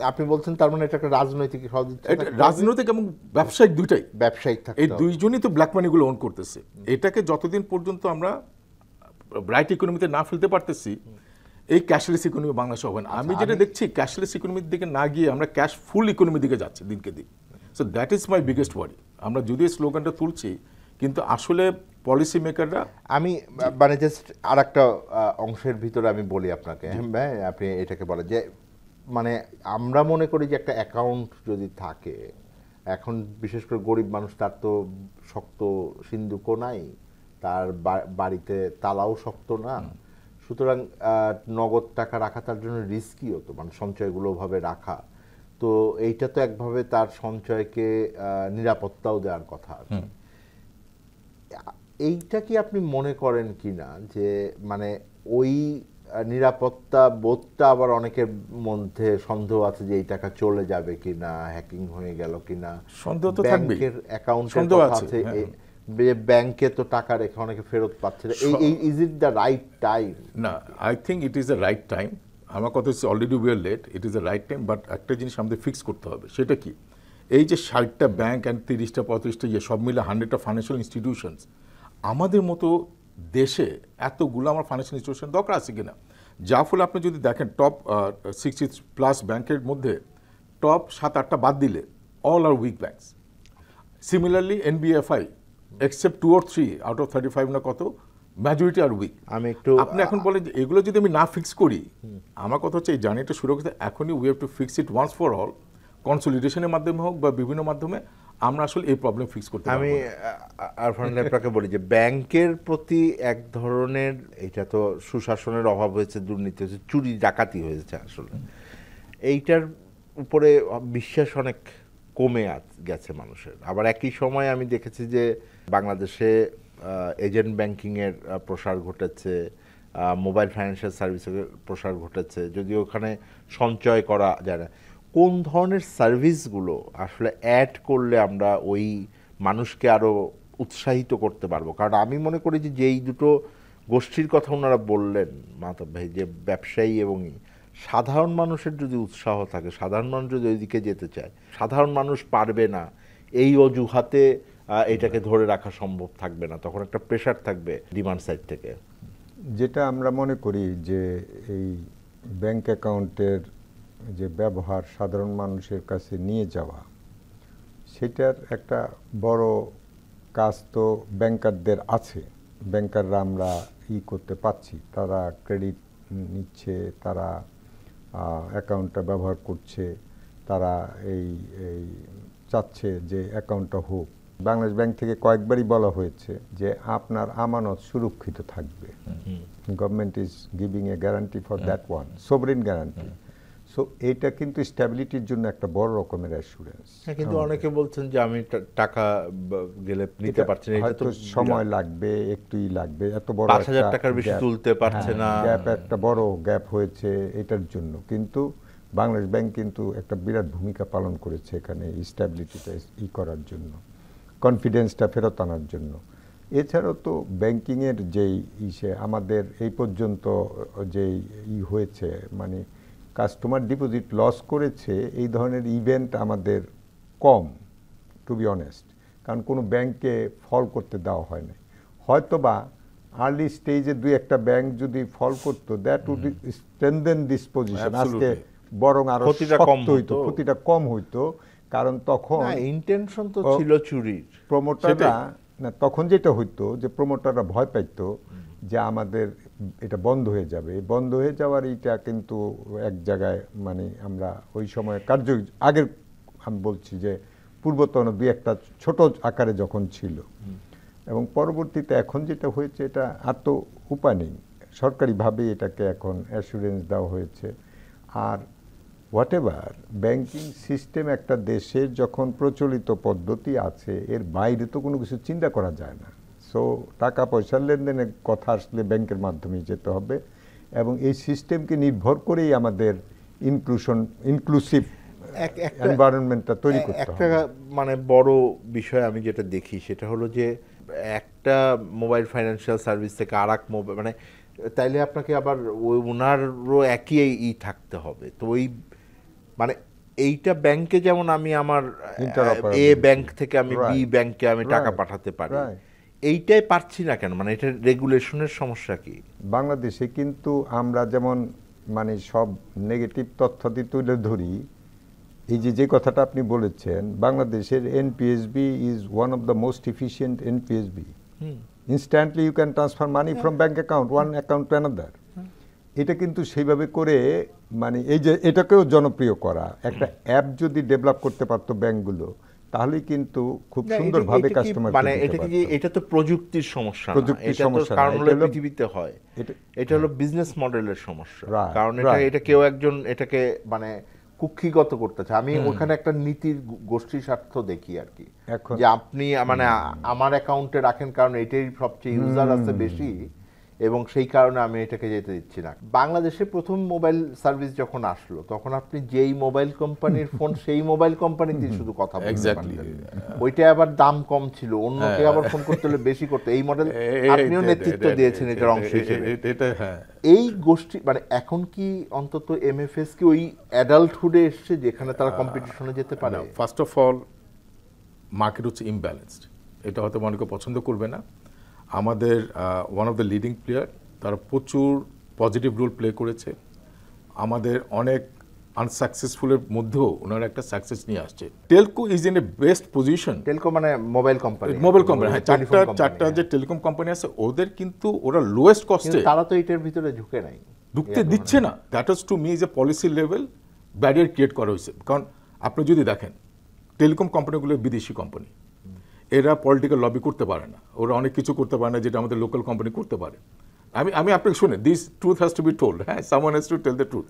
আপনি বলছেন তার মানে এটা একটা রাজনৈতিক, রাজনৈতিক এবং ব্যবসায়িক দুইটাই, ব্যবসায়িক, এই দুইজনই তো ব্ল্যাক মানিগুলো ওন করতেছে। এটাকে যতদিন পর্যন্ত আমরা ব্রাইট ইকোনমিতে না ফেলতে পারতেছি, এই ক্যাশলেস ইকোনমি বাংলাদেশে হবে না। আমি যেটা দেখছি, ক্যাশলেস ইকোনমির দিকে না গিয়ে আমরা ক্যাশ ফুল ইকোনমির দিকে যাচ্ছি দিনকে দিন। So that is my biggest worry. আমরা যদিও স্লোগানটা তুলছি, কিন্তু আসলে পলিসি মেকাররা। আমি মানে জাস্ট আর একটা অংশের ভিতরে আমি বলি আপনাকে, হ্যাঁ, আপনি এটাকে বলেন যে মানে আমরা মনে করি যে একটা অ্যাকাউন্ট যদি থাকে, এখন বিশেষ করে গরিব মানুষ, তার তো শক্ত সিন্দুকও নাই, তার বাড়িতে তালাও শক্ত না, সুতরাং নগদ টাকা রাখা তার জন্য রিস্কিও, তো মানে সঞ্চয়গুলো ভাবে রাখা, তো এইটা তো একভাবে তার সঞ্চয়কে নিরাপত্তাও দেওয়ার কথা। এইটা কি আপনি মনে করেন কি না যে মানে ওই নিরাপত্তা বোধটা আবার অনেকের মধ্যে সন্দেহ আছে যে এই টাকা চলে যাবে কিনা, হ্যাকিং হয়ে গেল কিনা, সন্দেহ তো থাকবে, ব্যাংকের অ্যাকাউন্টের কথা আছে, ব্যাংকে তো টাকা রেখে অনেকে ফেরত পাচ্ছে না, এই is it the right time? না, I think it is the right time. আমার কথা হচ্ছে already we are late, it is the right time. But একটা জিনিস আমাদের ফিক্স করতে হবে, সেটা কি, এই যে 60টা ব্যাংক অ্যান্ড 30টা 35টা সব মিলে 100টা ফাইন্যান্সিয়াল ইনস্টিটিউশনস, আমাদের মতো দেশে এতগুলো আমার ফাইন্যান্সিয়াল ইনস্টিটিউশন দরকার আছে কিনা? যার ফলে আপনি যদি দেখেন টপ 60+ ব্যাংকের মধ্যে টপ 7-8টা বাদ দিলে all are weak banks. Similarly NBFI except 2 or 3 out of 35 না কত, মেজরিটি আর উইক। আমি একটু আপনি এখন বলেন যে এগুলো যদি আমি না ফিক্স করি, আমার কথা হচ্ছে এই জার্নিটা শুরু করতে এখনই we have to fix it once for all, কনসলিডেশনের মাধ্যমে হোক বা বিভিন্ন মাধ্যমে আমরা আসলে এই প্রবলেম ফিক্স করতে পারবো। আমি আরফান আপনাকে বলি যে ব্যাংকের প্রতি এক ধরনের, এটা তো সুশাসনের অভাব হয়েছে, দুর্নীতি হয়েছে, চুরি ডাকাতি হয়েছে, আসলে এইটার উপরে বিশ্বাস অনেক কমে গেছে মানুষের। আবার একই সময় আমি দেখেছি যে বাংলাদেশে এজেন্ট ব্যাংকিংয়ের প্রসার ঘটেছে, মোবাইল ফাইন্যান্সিয়াল সার্ভিসের প্রসার ঘটেছে, যদিও ওখানে সঞ্চয় করা যায় না। কোন ধরনের সার্ভিসগুলো আসলে অ্যাড করলে আমরা ওই মানুষকে আরও উৎসাহিত করতে পারবো? কারণ আমি মনে করি যে যেই দুটো গোষ্ঠীর কথা ওনারা বললেন মাহতাব ভাই, যে ব্যবসায়ী এবং সাধারণ মানুষের যদি উৎসাহ থাকে, সাধারণ মানুষ যদি ওইদিকে যেতে চায়, সাধারণ মানুষ পারবে না, এই অজুহাতে এটাকে ধরে রাখা সম্ভব থাকবে না, তখন একটা প্রেশার থাকবে ডিমান্ড সাইড থেকে। যেটা আমরা মনে করি যে এই ব্যাংক অ্যাকাউন্টের যে ব্যবহার সাধারণ মানুষের কাছে নিয়ে যাওয়া, সেটার একটা বড় কাজ তো ব্যাংকারদের আছে। ব্যাংকাররা আমরা করতে পারছি, তারা ক্রেডিট নিচ্ছে, তারা অ্যাকাউন্টটা ব্যবহার করছে, তারা এই চাচ্ছে যে অ্যাকাউন্টটা হোক। বাংলাদেশ ব্যাংক থেকে কয়েকবারই বলা হয়েছে যে আপনার আমানত সুরক্ষিত থাকবে, government is giving a guarantee for that one, sovereign guarantee. So এটা কিন্তু স্ট্যাবিলিটির জন্য একটা বড় রকমের অ্যাসুরেন্স। কিন্তু অনেকে বলছেন যে আমি টাকা গেলে নিতে পারছি না, এটা তো সময় লাগবে, একটুই লাগবে, এত বড় 5,000 টাকার বেশি তুলতে পারছে না, গ্যাপ একটা বড় গ্যাপ হয়েছে এটার জন্য। কিন্তু বাংলাদেশ ব্যাংক কিন্তু একটা বিরাট ভূমিকা পালন করেছে এখানে স্ট্যাবিলিটিটা করার জন্য। কনফিডেন্সটা ফেরত আনার জন্য। এছাড়াও তো ব্যাংকিংয়ের যেই আমাদের এই পর্যন্ত যেই হয়েছে, মানে কাস্টমার ডিপোজিট লস করেছে, এই ধরনের ইভেন্ট আমাদের কম, টু বি অনেস্ট। কারণ কোনো ব্যাংকে ফল করতে দেওয়া হয় না। হয়তোবা আর্লি স্টেজে দুই একটা ব্যাংক যদি ফল করতো, দ্যাট উড স্ট্রেনথেন দিস পজিশন, আজকে বরং আরো শক্ত হইতো, ক্ষতিটা কম হইতো। কারণ তখন ইন্টেনশন তো ছিল চুরির। প্রমোটাররা না, তখন যেটা হইতো যে প্রমোটাররা ভয় পাইতো যে আমাদের এটা বন্ধ হয়ে যাবে। বন্ধ হয়ে যাওয়ার এইটা কিন্তু এক জায়গায়, মানে আমরা ওই সময় আগের আমি বলছি যে পূর্বতন দুই একটা ছোট আকারে যখন ছিল, এবং পরবর্তীতে এখন যেটা হয়েছে এটা আর তো উপায় নেই, সরকারিভাবে এটাকে এখন অ্যাসুরেন্স দেওয়া হয়েছে। আর হোয়াট এভার ব্যাংকিং সিস্টেম একটা দেশের যখন প্রচলিত পদ্ধতি আছে, এর বাইরে তো কোনো কিছু চিন্তা করা যায় না। সো টাকা পয়সার লেনদেনের কথা আসলে ব্যাংকের মাধ্যমে যেতে হবে, এবং এই সিস্টেমকে নির্ভর করেই আমাদের ইনক্লুসিভ এনভায়রনমেন্টটা তৈরি করতে হবে। একটা মানে বড় বিষয় আমি যেটা দেখি সেটা হলো যে একটা মোবাইল ফাইন্যান্সিয়াল সার্ভিস থেকে আর এক মোবাইল, মানে তাইলে আপনাকে আবার ওনারও একই থাকতে হবে। তো ওই মানে এইটা ব্যাংকে যেমন আমি আমার এ ব্যাংক থেকে আমি বি ব্যাংকে আমি টাকা পাঠাতে পারি, এইটাই পারছি না কেন? মানে এটা রেগুলেশনের সমস্যা কি? বাংলাদেশে কিন্তু আমরা যেমন মানে সব নেগেটিভ তথ্য দিয়ে তুলে ধরি, এই যে কথাটা আপনি বলেছেন, বাংলাদেশের NPSB is one of the most efficient NPSB. Instantly you can transfer money from bank account one account to another. এটা কিন্তু সেইভাবে করে, মানে এই যে এটাকেও জনপ্রিয় করা একটা অ্যাপ যদি ডেভেলপ করতে পারতো ব্যাংকগুলো, তাহলে কিন্তু খুব সুন্দরভাবে কাস্টমার, মানে এটা তো প্রযুক্তির সমস্যা না, এটা তো কারণ হলো পৃথিবীতে হয়, এটা হলো বিজনেস মডেলের সমস্যা। কারণ এটা কেউ একজন এটাকে মানে কুক্ষিগত করতেছে। আমি ওখানে একটা নীতির গোষ্ঠী স্বার্থ দেখি আর কি, যে আপনি মানে আমার অ্যাকাউন্টে রাখেন কারণ এটাই সবচেয়ে ইউজার আছে বেশি, এবং সেই কারণে আমি এটাকে যেতে দিচ্ছি না। বাংলাদেশে প্রথম মোবাইল সার্ভিস যখন আসলো, তখন আপনি যেই মোবাইল কোম্পানির ফোন সেই মোবাইল কোম্পানিতে শুধু কথা বলতে পারতেন। ওইটা আবার দাম কম ছিল, অন্যকে আবার ফোন করতে হলে বেশি করতে। এই মডেল আপনিও নেতৃত্ব দিয়েছেন এটার অংশ হিসেবে। এই গোষ্ঠী মানে এখন কি অন্তত এমএফএস কি ওই অ্যাডাল্টহুডে এসছে যেখানে তারা কম্পিটিশনে যেতে পারে? ফার্স্ট অফ অল মার্কেট হচ্ছে ইমব্যালেন্সড, এটা হয়তো অনেকে পছন্দ করবে না। আমাদের one of the leading player, তারা প্রচুর পজিটিভ রোল প্লে করেছে। আমাদের অনেক আনসাকসেসফুলের মধ্যেও ওনারা একটা সাকসেস নিয়ে আসছে। Telco is in a best position. Telco মানে মোবাইল কোম্পানি, হ্যাঁ, চারটা যে টেলিকম কোম্পানি আছে ওদের কিন্তু ওরা লোয়েস্ট কস্টে, তারা তো এটার ভিতরে ঢুকে নাই, ঢুকতে দিচ্ছে না। দ্যাট ইজ টু মি যে পলিসি লেভেল ব্যারিয়ার ক্রিয়েট করা হয়েছে। কারণ আপনি যদি দেখেন টেলিকম কোম্পানিগুলো বিদেশি কোম্পানি, এরা পলিটিক্যাল লবি করতে পারে না, ওরা অনেক কিছু করতে পারে না যেটা আমাদের লোকাল কোম্পানি করতে পারে। আমি আপনাকে শুনে, this truth has to be told, হ্যাঁ, someone has to tell the truth.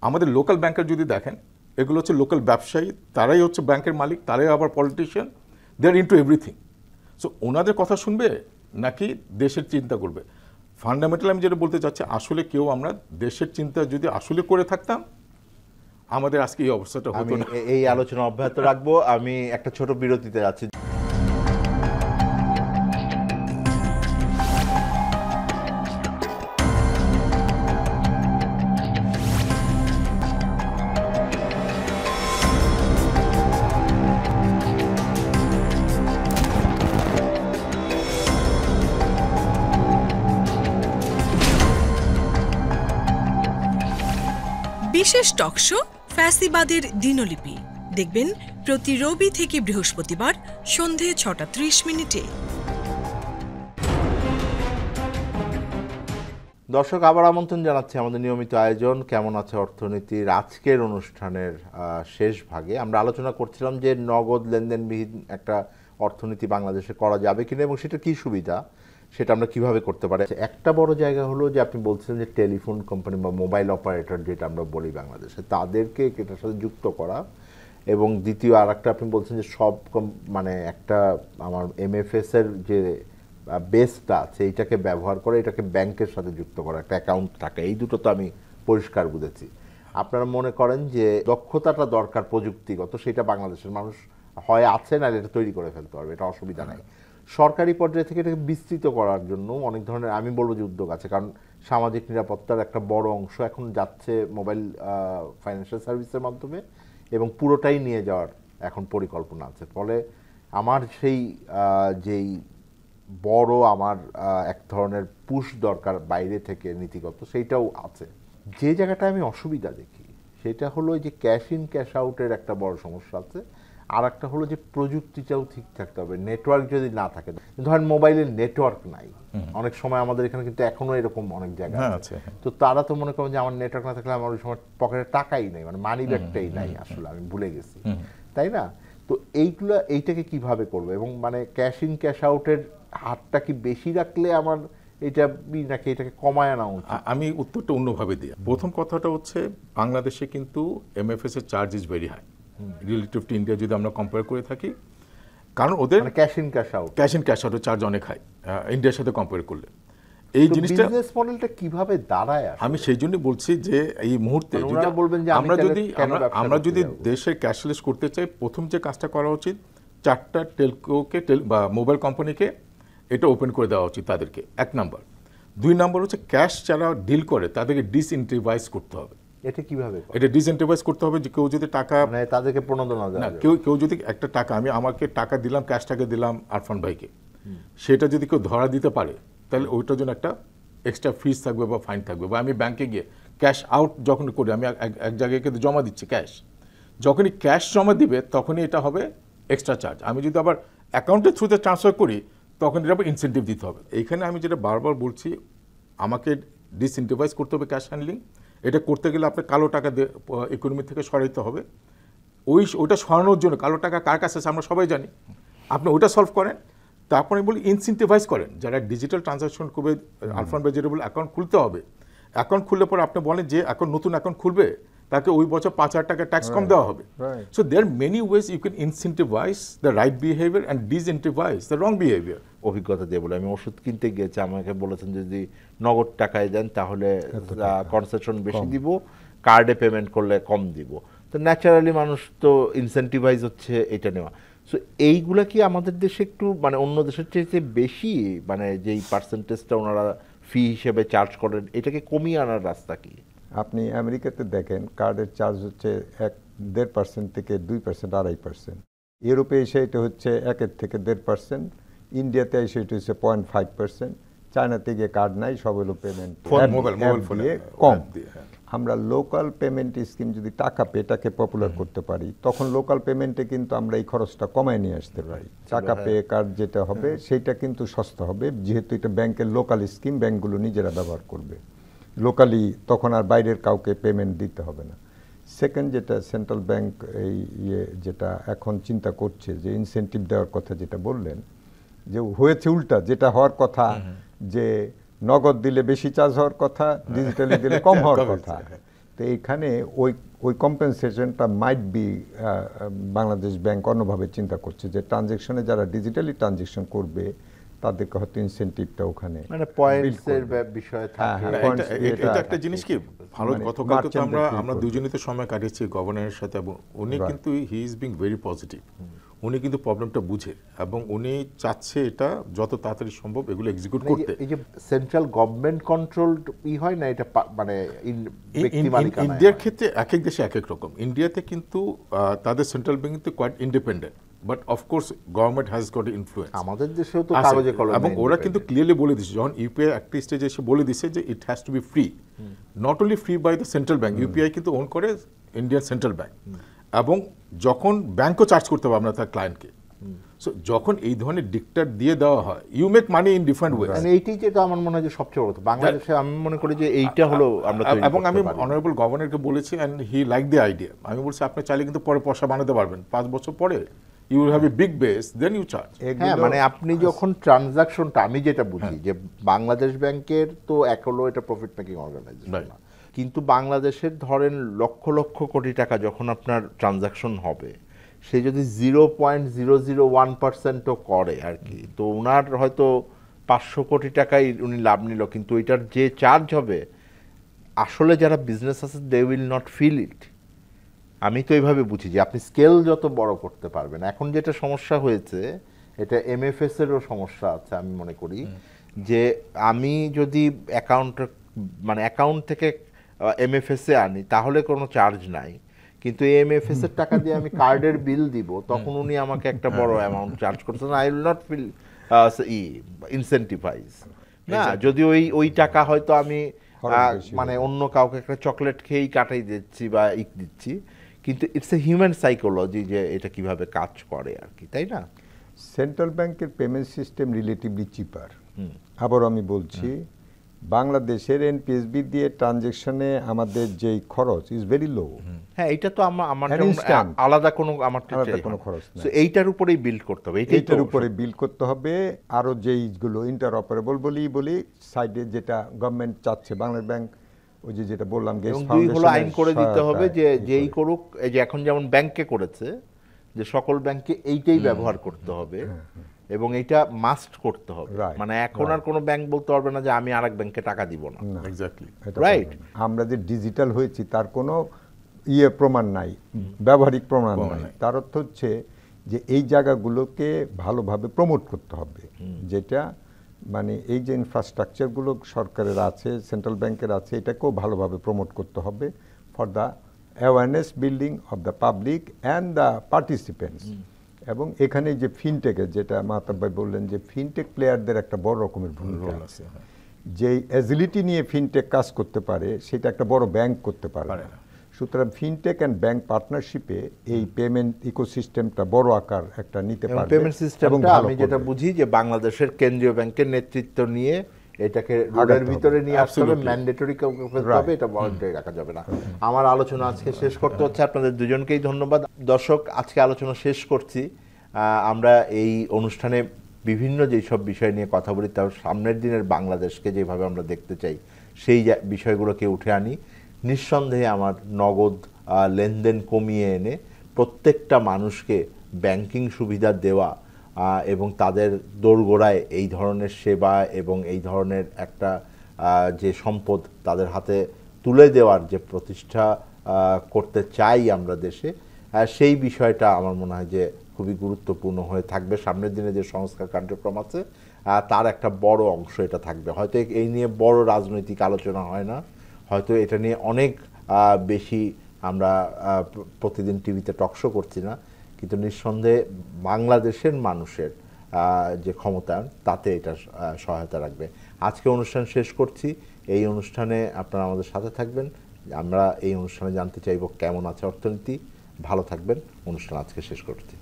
আমাদের লোকাল ব্যাংকার যদি দেখেন, এগুলো হচ্ছে লোকাল ব্যবসায়ী, তারাই হচ্ছে ব্যাংকের মালিক, তারাই আবার পলিটিশিয়ান, দে আর ইনটু এভরিথিং। সো ওনাদের কথা শুনবে নাকি দেশের চিন্তা করবে? ফান্ডামেন্টাল আমি যেটা বলতে চাচ্ছি, আসলে কেউ আমরা দেশের চিন্তা যদি আসলে করে থাকতাম, আমাদের আজকে এই অবস্থাটা হতো না। এই আলোচনা অব্যাহত রাখবো। আমি একটা ছোট বিরতিতে যাচ্ছি। বিশেষ টকশো ফ্যাসিবাদের দিনলিপি দেখবেন প্রতি রবি থেকে বৃহস্পতিবার সন্ধে ৬টা ৩০ দর্শক, আবার আমন্ত্রণ জানাচ্ছি আমাদের নিয়মিত আয়োজন কেমন আছে অর্থনীতির আজকের অনুষ্ঠানের শেষ ভাগে। আমরা আলোচনা করছিলাম যে নগদ লেনদেনবিহীন একটা অর্থনীতি বাংলাদেশে করা যাবে কিনা এবং সেটা কি সুবিধা, সেটা আমরা কিভাবে করতে পারি। একটা বড় জায়গা হলো যে আপনি বলছিলেন যে টেলিফোন কোম্পানি বা মোবাইল অপারেটর যেটা আমরা বলি বাংলাদেশে, তাদেরকে এটার সাথে যুক্ত করা, এবং দ্বিতীয় আর একটা আপনি বলছেন যে সব মানে একটা আমার এমএফএস এর যে বেসটা আছে এইটাকে ব্যবহার করে এটাকে ব্যাংকের সাথে যুক্ত করা, একটা অ্যাকাউন্ট থাকে। এই দুটো তো আমি পরিষ্কার বুঝেছি। আপনারা মনে করেন যে দক্ষতাটা দরকার প্রযুক্তিগত, সেটা বাংলাদেশের মানুষ হয় আছে, না এটা তৈরি করে ফেলতে পারবে, এটা অসুবিধা নাই। সরকারি পর্যায়ে থেকে এটাকে বিস্তৃত করার জন্য অনেক ধরনের আমি বলবো যে উদ্যোগ আছে, কারণ সামাজিক নিরাপত্তার একটা বড় অংশ এখন যাচ্ছে মোবাইল ফাইন্যান্সিয়াল সার্ভিসের মাধ্যমে, এবং পুরোটাই নিয়ে যাওয়ার এখন পরিকল্পনা আছে। ফলে আমার সেই যেই বড় আমার এক ধরনের পুশ দরকার বাইরে থেকে নীতিগত, সেইটাও আছে। যে জায়গাটা আমি অসুবিধা দেখি সেটা হলো যে ক্যাশ ইন ক্যাশ আউটের একটা বড় সমস্যা আছে। আর একটা হলো যে প্রযুক্তিটাও ঠিক থাকতে হবে, নেটওয়ার্ক যদি না থাকে, ধরেন মোবাইলের নেটওয়ার্ক নাই, অনেক সময় আমাদের এখানে কিন্তু এখনো এরকম অনেক জায়গা আছে, তো তারা তো মনে করেন যে আমার নেটওয়ার্ক না থাকলে আমার ওই সময় পকেটে টাকাই নেই, মানে মানি ব্যাগটাই নাই, আসলে আমি ভুলে গেছি, তাই না? তো এইটাকে কিভাবে করবো, এবং মানে ক্যাশ ইন ক্যাশ আউটের হারটা কি বেশি রাখলে আমার এটা নাকি এটাকে কমায় আনা উচিত? আমি উত্তরটা অন্যভাবে দিই। প্রথম কথাটা হচ্ছে বাংলাদেশে কিন্তু এমএফএস এর charge is very high relative to India যদি আমরা কম্পেয়ার করে থাকি, কারণ ওদের ক্যাশ ইন ক্যাশ আউট আউটের চার্জ অনেক হাই ইন্ডিয়ার সাথে কম্পেয়ার করলে। এই জিনিসটা বিজনেস মডেলটা কিভাবে দাঁড়ায়? আমি সেই জন্য বলছি যে এই মুহূর্তে আমরা যদি দেশে ক্যাশলেস করতে চাই, প্রথম যে কাজটা করা উচিত, 4টা টেলকোকে বা মোবাইল কোম্পানিকে এটা ওপেন করে দেওয়া উচিত তাদেরকে, 1 নাম্বার। 2 নাম্বার হচ্ছে ক্যাশ যারা ডিল করে তাদেরকে ডিসইনসেন্টিভাইজ করতে হবে। এটা কিভাবে? এটা ডিসইনসেন্টিভাইজ করতে হবে যে কেউ যদি টাকা, মানে তাদেরকে প্রণোদনা দেয় না, কেউ যদি একটা টাকা, আমাকে টাকা দিলাম, ক্যাশটাকে দিলাম আরফান ভাইকে, সেটা যদি কেউ ধরা দিতে পারে তাহলে ওইটার জন্য একটা এক্সট্রা ফিস থাকবে বা ফাইন থাকবে। বা আমি ব্যাংকে গিয়ে ক্যাশ আউট যখন করি, আমি এক জায়গায় কিন্তু জমা দিচ্ছি ক্যাশ, যখনই ক্যাশ জমা দিবে তখনই এটা হবে এক্সট্রা চার্জ। আমি যদি আবার অ্যাকাউন্টের থ্রুতে ট্রান্সফার করি তখন এটা আবার ইনসেন্টিভ দিতে হবে। এইখানে আমি যেটা বারবার বলছি, আমাকে ডিসইনসেন্টিভাইজ করতে হবে ক্যাশ হ্যান্ডলিং। এটা করতে গেলে আপনার কালো টাকা ইকোনমি থেকে সরাইতে হবে। ওইটা সরানোর জন্য কালো টাকা কার কাছে আছে আমরা সবাই জানি, আপনি ওইটা সলভ করেন। তারপরে বলি ইনসেন্টিভাইজ করেন, যারা ডিজিটাল ট্রানজাকশন করবে, আরফান ভাই যেটা বলে অ্যাকাউন্ট খুলতে হবে, অ্যাকাউন্ট খুললে পরে আপনি বলেন যে এখন নতুন অ্যাকাউন্ট খুলবে তাকে ওই বছর 5,000 টাকা ট্যাক্স কম দেওয়া হবে। So there many ways you can incentivise the right behaviour and disincentivise the wrong behaviour. অভিজ্ঞতা দিয়ে বলে, আমি ওষুধ কিনতে গিয়েছি, আমাকে বলেছেন যদি নগদ টাকায় দেন তাহলে কনসেশন বেশি দিব, কার্ডে পেমেন্ট করলে কম দিব। তো ন্যাচারালি মানুষ তো ইনসেন্টিভাইজ হচ্ছে এটা নেওয়া। সো এইগুলা কি আমাদের দেশে একটু মানে অন্য দেশের চেয়ে বেশি, মানে যেই পার্সেন্টেজটা ওনারা ফি হিসেবে চার্জ করেন, এটাকে কমিয়ে আনার রাস্তা কি? আপনি আমেরিকাতে দেখেন কার্ডের চার্জ হচ্ছে 1.5% থেকে 2%, 2.5%। ইউরোপে এসে এটা হচ্ছে 1 থেকে 1.5%, ইন্ডিয়াতে এসে এটা হচ্ছে 0.5%, চায়নাতে গিয়ে কার্ড নাই, সব হলো পেমেন্ট মোবাইল ফোনে কম। আমরা লোকাল পেমেন্ট স্কিম যদি টাকা পে এটাকে পপুলার করতে পারি, তখন লোকাল পেমেন্টে কিন্তু আমরা এই খরচটা কমায় নিয়ে আসতে পারি। টাকা পে কার্ড যেটা হবে সেটা কিন্তু সস্তা হবে, যেহেতু এটা ব্যাংকের লোকাল স্কিম, ব্যাংকগুলো নিজেরা ব্যবহার করবে লোকালি, তখন আর বাইরের কাউকে পেমেন্ট দিতে হবে না। সেকেন্ড, যেটা সেন্ট্রাল ব্যাংক যেটা এখন চিন্তা করছে যে ইনসেন্টিভ দেওয়ার কথা যেটা বললেন, যে হয়েছে উল্টা, যেটা হওয়ার কথা যে নগদ দিলে বেশি চার্জ হওয়ার কথা, ডিজিটালি দিলে কম হওয়ার কথা। তো এইখানে ওই কম্পেনসেশনটা মাইট বি বাংলাদেশ ব্যাংক অন্যভাবে চিন্তা করছে, যে ট্রানজ্যাকশনে যারা ডিজিটালি ট্রানজ্যাকশন করবে তাদেরকে হয়তো ইনসেন্টিভটা ওখানে মানে পয়েন্টসের বিষয় থাকে। এটা একটা জিনিস কি ভালো, গতকালকে তো আমরা দুজনেই তো সময় কাটিয়েছি গভর্নরের সাথে, এবং উনি কিন্তু he is being very positive. উনি কিন্তু প্রবলেমটা বুঝে এবং উনি চাচ্ছে এটা যত তাড়াতাড়ি সম্ভব এগুলো এক্সিকিউট করতে। এই যে সেন্ট্রাল গভর্নমেন্ট কন্ট্রোলড হয় না এটা, মানে ইন্ডিয়ার ক্ষেত্রে এক এক দেশে এক এক রকম। ইন্ডিয়াতে কিন্তু তাদের সেন্ট্রাল ব্যাংক কিন্তু quite independent, but of course government has got influence. আমাদের দেশেও তো কাগজে কলমে, এবং ওরা কিন্তু ক্লিয়ারলি বলে দিচ্ছে, যখন ইউপিআই একটা স্টেজে এসে বলে দিচ্ছে যে it has to be free, not only free by the central bank, UPI কিন্তু ওন করে ইন্ডিয়ান সেন্ট্রাল ব্যাংক, এবং যখন ব্যাংকও চার্জ করতে হবে আপনার তার ক্লায়েন্টকে। সো যখন এই ধরনের ডিক্টেট দিয়ে দেওয়া হয়, you make money in different way. মানে এইটাই যেটা আমার মনে হয় যে সবচেয়ে বড় বাংলাদেশে, আমি মনে করি যে এইটা হলো আমরা। এবং আমি অনারেবল গভর্নরকে বলেছি and he like the idea. আমি বলছি আপনি চাইলে কিন্তু পরে পয়সা বানাতে পারবেন, 5 বছর পরে you will have a big base, then you charge. হ্যাঁ, মানে আপনি যখন ট্রানজাকশনটা, আমি যেটা বুঝি যে বাংলাদেশ ব্যাংকের তো এক হলো এটা প্রফিট মেকিং অর্গানাইজেশন, কিন্তু বাংলাদেশের ধরেন লক্ষ লক্ষ কোটি টাকা যখন আপনার ট্রানজাকশন হবে, সে যদি 0.001%ও করে আর কি, তো ওনার হয়তো 500 কোটি টাকাই উনি লাভ নিল, কিন্তু এটার যে চার্জ হবে আসলে যারা বিজনেস আছে they will not feel it. আমি তো এইভাবে বুঝি যে আপনি স্কেল যত বড় করতে পারবেন, এখন যেটা সমস্যা হয়েছে এটা এমএফএস এরও সমস্যা আছে আমি মনে করি, যে আমি যদি অ্যাকাউন্ট থেকে এমএফএস এ আনি তাহলে কোনো চার্জ নাই, কিন্তু এমএফএস এর টাকা দিয়ে আমি কার্ডের বিল দিব, তখন উনি আমাকে একটা বড় অ্যামাউন্ট চার্জ করছেন। I will not feel incentivize না, যদি ওই টাকা হয়তো আমি মানে অন্য কাউকে একটা চকলেট খেয়েই কাটাই দিচ্ছি বা দিচ্ছি, কিন্তু ইটস এ হিউম্যান সাইকোলজি যে এটা কিভাবে কাজ করে আর কি, তাই না? সেন্ট্রাল ব্যাংকের পেমেন্ট সিস্টেম রিলেটিভলি চিপার। আবার আমি বলছি, বাংলাদেশের এনপিএসবি দিয়ে ট্রানজেকশনে আমাদের যেই খরচ ইজ ভেরি লো। হ্যাঁ, এটা তো আমার And instant. আলাদা কোনো কোনো খরচ নাই। So এইটার উপরেই বিল্ড করতে হবে, এইটার উপরে বিল করতে হবে। আরো যেইগুলো ইন্টারঅপারেবল বলি সাইডে যেটা গভর্নমেন্ট চাচ্ছে, বাংলাদেশ ব্যাংক ওই যেটা বললাম এবং দুই হলো আইন করে দিতে হবে যে যেই করুক, এই যে এখন যেমন ব্যাংকে করেছে যে সকল ব্যাংকে এইটাই ব্যবহার করতে হবে এবং এইটা মাস্ট করতে হবে, মানে এখন আর কোনো ব্যাংক বলতে পারবে না যে আমি আরেক ব্যাংকে টাকা দিব না। Exactly, right. আমরা যে ডিজিটাল হয়েছি তার কোনো প্রমাণ নাই, ব্যবহারিক প্রমাণ নাই। তার অর্থ হচ্ছে যে এই জায়গাগুলোকে ভালোভাবে প্রমোট করতে হবে, যেটা মানে এই যে ইনফ্রাস্ট্রাকচারগুলো সরকারের আছে, সেন্ট্রাল ব্যাংকের আছে, এটাকেও ভালোভাবে প্রমোট করতে হবে for the awareness building of the public and the participants. এবং এখানে যে ফিনটেকের, যেটা মাহতাব ভাই বললেন, যে ফিনটেক প্লেয়ারদের একটা বড় রকমের ভূমিকা আছে। যে এজিলিটি নিয়ে ফিনটেক কাজ করতে পারে সেটা একটা বড় ব্যাংক করতে পারে না। সুতরাং ফিনটেক অ্যান্ড ব্যাংক পার্টনারশিপে এই পেমেন্ট ইকোসিস্টেমটা বড় আকার একটা নিতে পারবে। পেমেন্ট সিস্টেমটা আমি যেটা বুঝি যে বাংলাদেশের কেন্দ্রীয় ব্যাংকের নেতৃত্ব নিয়ে এটাকে রোডের ভিতরে নিয়ে আসতে হবে, ম্যান্ডেটরি করতে হবে, এটা ভলান্টারি রাখা যাবে না। আমার আলোচনা আজকে শেষ করতে হচ্ছে, আপনাদের দুজনকেই ধন্যবাদ। দর্শক, আজকে আলোচনা শেষ করছি। আমরা এই অনুষ্ঠানে বিভিন্ন যেসব বিষয় নিয়ে কথা বলি তার সামনের দিনের বাংলাদেশকে যেভাবে আমরা দেখতে চাই সেই বিষয়গুলোকে উঠে আনি। নিঃসন্দেহে আমার নগদ লেনদেন কমিয়ে এনে প্রত্যেকটা মানুষকে ব্যাংকিং সুবিধা দেওয়া এবং তাদের দোরগোড়ায় এই ধরনের সেবা এবং এই ধরনের একটা যে সম্পদ তাদের হাতে তুলে দেওয়ার যে প্রতিষ্ঠা করতে চাই আমরা দেশে, সেই বিষয়টা আমার মনে হয় যে খুবই গুরুত্বপূর্ণ হয়ে থাকবে। সামনের দিনে যে সংস্কার কার্যক্রম আছে তার একটা বড় অংশ এটা থাকবে। হয়তো এই নিয়ে বড় রাজনৈতিক আলোচনা হয় না, হয়তো এটা নিয়ে অনেক বেশি আমরা প্রতিদিন টিভিতে টকশো করছি না, কিন্তু নিঃসন্দেহে বাংলাদেশের মানুষের যে ক্ষমতায়ন তাতে এটা সহায়তা রাখবে। আজকে অনুষ্ঠান শেষ করছি। এই অনুষ্ঠানে আপনারা আমাদের সাথে থাকবেন। আমরা এই অনুষ্ঠানে জানতে চাইব কেমন আছে অর্থনীতি। ভালো থাকবেন। অনুষ্ঠান আজকে শেষ করছি।